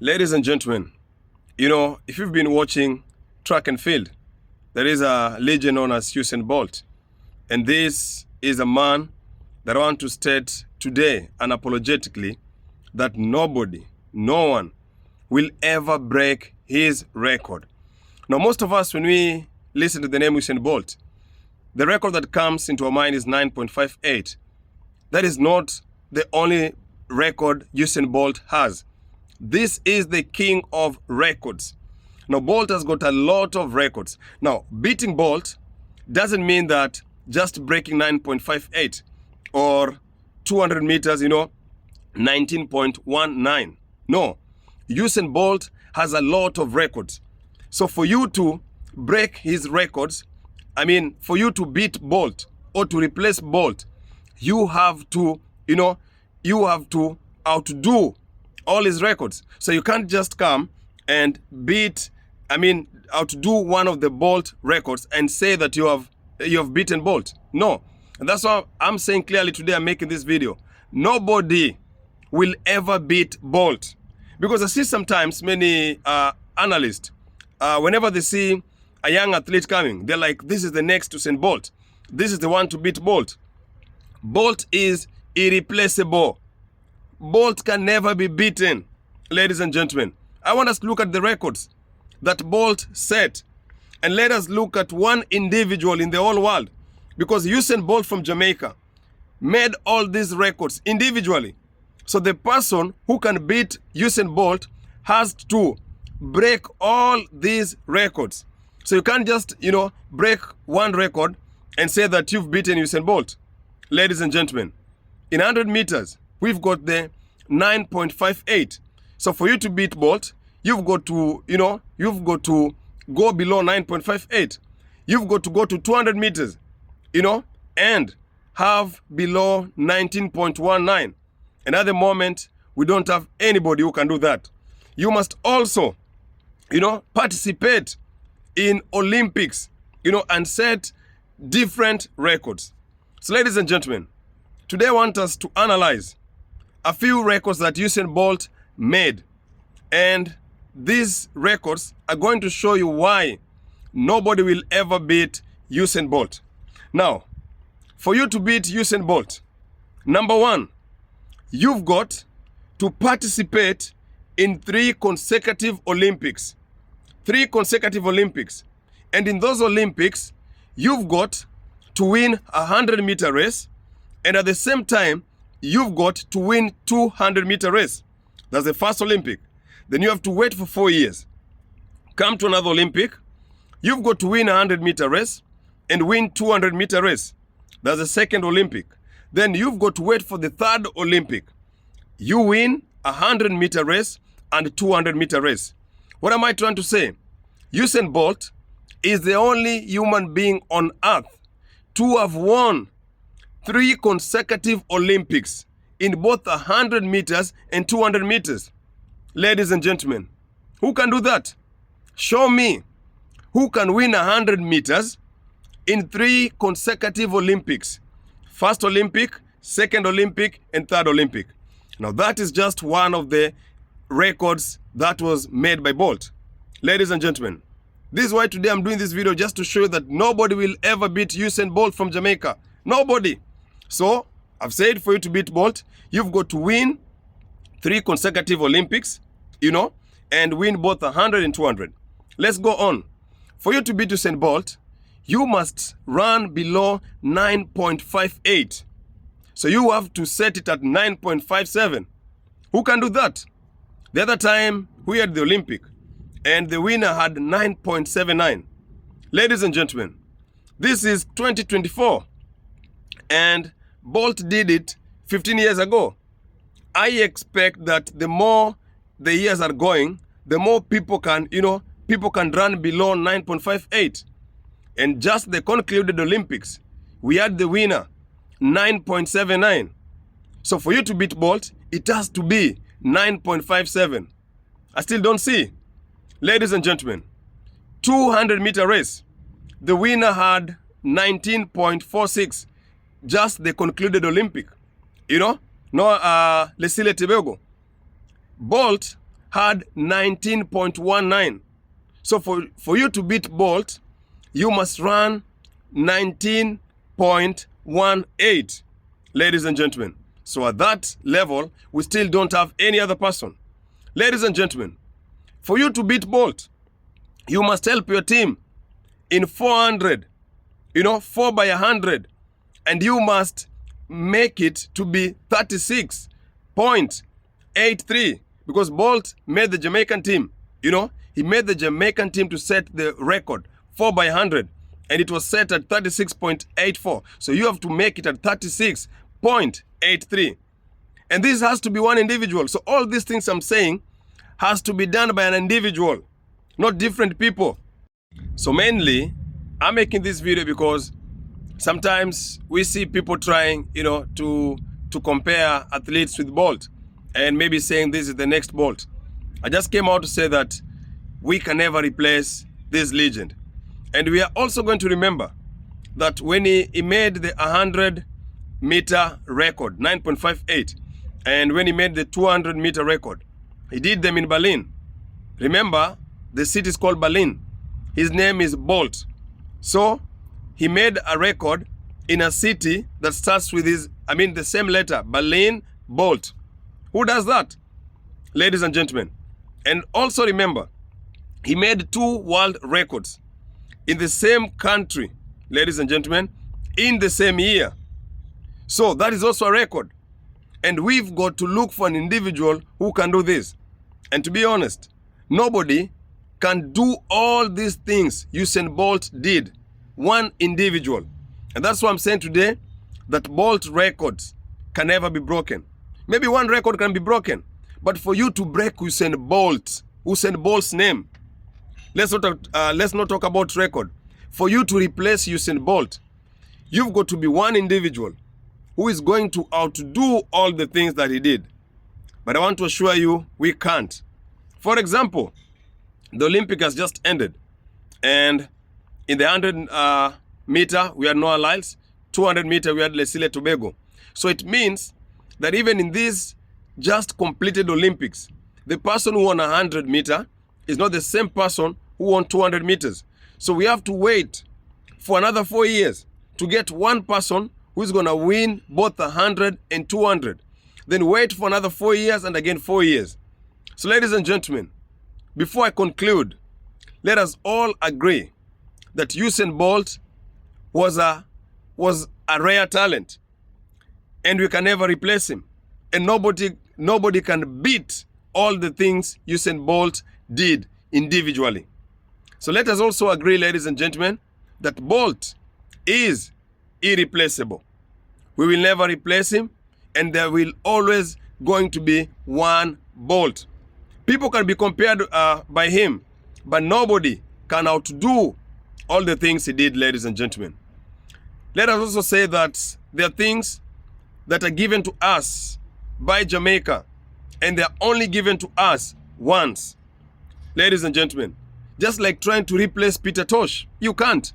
Ladies and gentlemen, you know, if you've been watching track and field, there is a legend known as USAIN Bolt. And this is a man that I want to state today unapologetically that nobody, no one will ever break his record. Now, most of us, when we listen to the name USAIN Bolt, the record that comes into our mind is 9.58. That is not the only record USAIN Bolt has. This is the king of records. Now, Bolt has got a lot of records. Now, beating Bolt doesn't mean that just breaking 9.58 or 200 meters, 19.19. No, USAIN Bolt has a lot of records. So for you to break his records, for you to beat Bolt or to replace Bolt, you have to, outdo all his records. So you can't just come and outdo one of the Bolt records and say that you have beaten Bolt. No. And that's why I'm saying clearly today, I'm making this video. Nobody will ever beat Bolt. Because I see sometimes many analysts, whenever they see a young athlete coming, they're like, this is the next USAIN Bolt. This is the one to beat Bolt. Bolt is irreplaceable. Bolt can never be beaten, ladies and gentlemen. I want us to look at the records that Bolt set. And let us look at one individual in the whole world. Because USAIN Bolt from Jamaica made all these records individually. So the person who can beat USAIN Bolt has to break all these records. So you can't just, break one record and say that you've beaten USAIN Bolt. Ladies and gentlemen, in 100 meters, we've got the 9.58. So for you to beat Bolt, you've got to, go below 9.58. You've got to go to 200 meters, and have below 19.19. And at the moment, we don't have anybody who can do that. You must also, participate in Olympics, and set different records. So ladies and gentlemen, today I want us to analyze a few records that USAIN Bolt made. And these records are going to show you why nobody will ever beat USAIN Bolt. Now, for you to beat USAIN Bolt, number one, you've got to participate in 3 consecutive Olympics. 3 consecutive Olympics. And in those Olympics, you've got to win a 100-meter race. And at the same time, you've got to win 200-meter race. That's the first Olympic. Then you have to wait for 4 years. Come to another Olympic. You've got to win a 100-meter race and win 200-meter race. That's the second Olympic. Then you've got to wait for the third Olympic. You win a 100-meter race and a 200-meter race. What am I trying to say? USAIN Bolt is the only human being on earth to have won 3 consecutive Olympics in both 100 meters and 200 meters. Ladies and gentlemen, who can do that? Show me who can win 100 meters in 3 consecutive Olympics. First Olympic, second Olympic, and third Olympic. Now that is just one of the records that was made by Bolt. Ladies and gentlemen, this is why today I'm doing this video, just to show you that nobody will ever beat Usain Bolt from Jamaica. Nobody. So I've said for you to beat Bolt, you've got to win 3 consecutive Olympics, and win both 100 and 200. Let's go on. For you to beat Usain Bolt, you must run below 9.58. So you have to set it at 9.57. Who can do that? The other time we had the Olympic and the winner had 9.79. Ladies and gentlemen, this is 2024 and Bolt did it 15 years ago. I expect that the more the years are going, the more people can, people can run below 9.58. And just the concluded Olympics, we had the winner 9.79. So for you to beat Bolt, it has to be 9.57. I still don't see. Ladies and gentlemen, 200-meter race, the winner had 19.46. Just the concluded Olympic. No, Lesile Tebego. Bolt had 19.19. So for you to beat Bolt, you must run 19.18, ladies and gentlemen. So at that level, we still don't have any other person. Ladies and gentlemen, for you to beat Bolt, you must help your team in 400, 4 by 100, and you must make it to be 36.83, because Bolt made the Jamaican team, he made the Jamaican team to set the record 4 by 100, and it was set at 36.84. So you have to make it at 36.83. And this has to be one individual. So all these things I'm saying has to be done by an individual, not different people. So mainly, I'm making this video because sometimes we see people trying, to compare athletes with Bolt and maybe saying this is the next Bolt. I just came out to say that we can never replace this legend. And we are also going to remember that when he made the 100-meter record, 9.58, and when he made the 200-meter record, he did them in Berlin. Remember, the city is called Berlin. His name is Bolt. So he made a record in a city that starts with the same letter, Berlin, Bolt. Who does that? Ladies and gentlemen. And also remember, he made 2 world records in the same country, ladies and gentlemen, in the same year. So that is also a record. And we've got to look for an individual who can do this. And to be honest, nobody can do all these things Usain Bolt did. One individual. And that's why I'm saying today that Bolt records can never be broken. Maybe one record can be broken, but for you to break Usain Bolt's name, let's not talk about record. For you to replace Usain Bolt, you've got to be one individual who is going to outdo all the things that he did. But I want to assure you, we can't. For example, the Olympic has just ended, and in the 100 meter, we had Noah Lyles. 200 meter, we had Leslie Tobago. So it means that even in these just completed Olympics, the person who won 100 meter is not the same person who won 200 meters. So we have to wait for another 4 years to get one person who's going to win both 100 and 200. Then wait for another 4 years and again 4 years. So ladies and gentlemen, before I conclude, let us all agree that Usain Bolt was a rare talent, and we can never replace him. And nobody can beat all the things Usain Bolt did individually. So let us also agree, ladies and gentlemen, that Bolt is irreplaceable. We will never replace him, and there will always going to be one Bolt. People can be compared by him, but nobody can outdo all the things he did, ladies and gentlemen. Let us also say that there are things that are given to us by Jamaica, and they are only given to us once. Ladies and gentlemen, just like trying to replace Peter Tosh, you can't.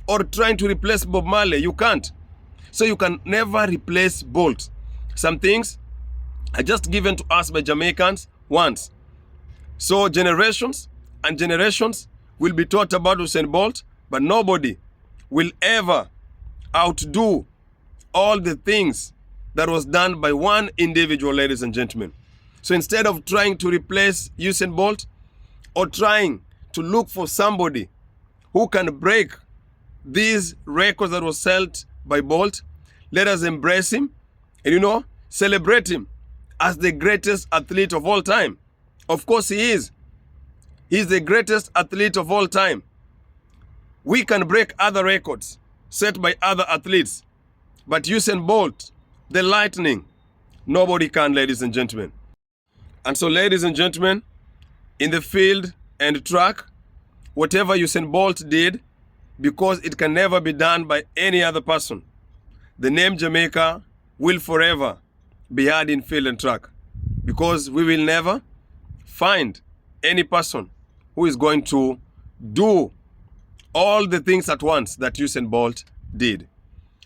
Or trying to replace Bob Marley, you can't. So you can never replace Bolt. Some things are just given to us by Jamaicans once. So generations and generations will be taught about Usain Bolt, but nobody will ever outdo all the things that was done by one individual, ladies and gentlemen. So instead of trying to replace Usain Bolt or trying to look for somebody who can break these records that was set by Bolt, let us embrace him and, celebrate him as the greatest athlete of all time. Of course he is. He's the greatest athlete of all time. We can break other records set by other athletes, but Usain Bolt, the lightning, nobody can, ladies and gentlemen. And so, ladies and gentlemen, in the field and track, whatever Usain Bolt did, because it can never be done by any other person, the name Jamaica will forever be heard in field and track, because we will never find any person who is going to do all the things at once that Usain Bolt did.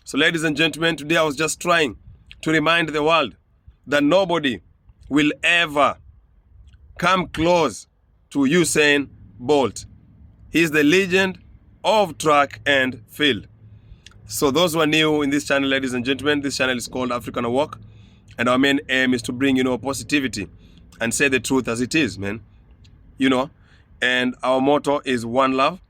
So ladies and gentlemen, today I was just trying to remind the world that nobody will ever come close to Usain Bolt. He's the legend of track and field. So those who are new in this channel, ladies and gentlemen, this channel is called African Walk, and our main aim is to bring, positivity and say the truth as it is, man. And our motto is One Love,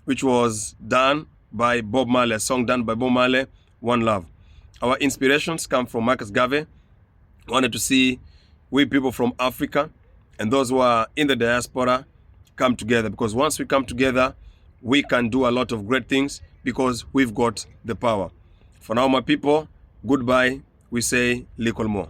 which was done by Bob Marley, a song done by Bob Marley, One Love. Our inspirations come from Marcus Garvey. Wanted to see we people from Africa and those who are in the diaspora come together, because once we come together, we can do a lot of great things because we've got the power. For now, my people, goodbye. We say Likolmo.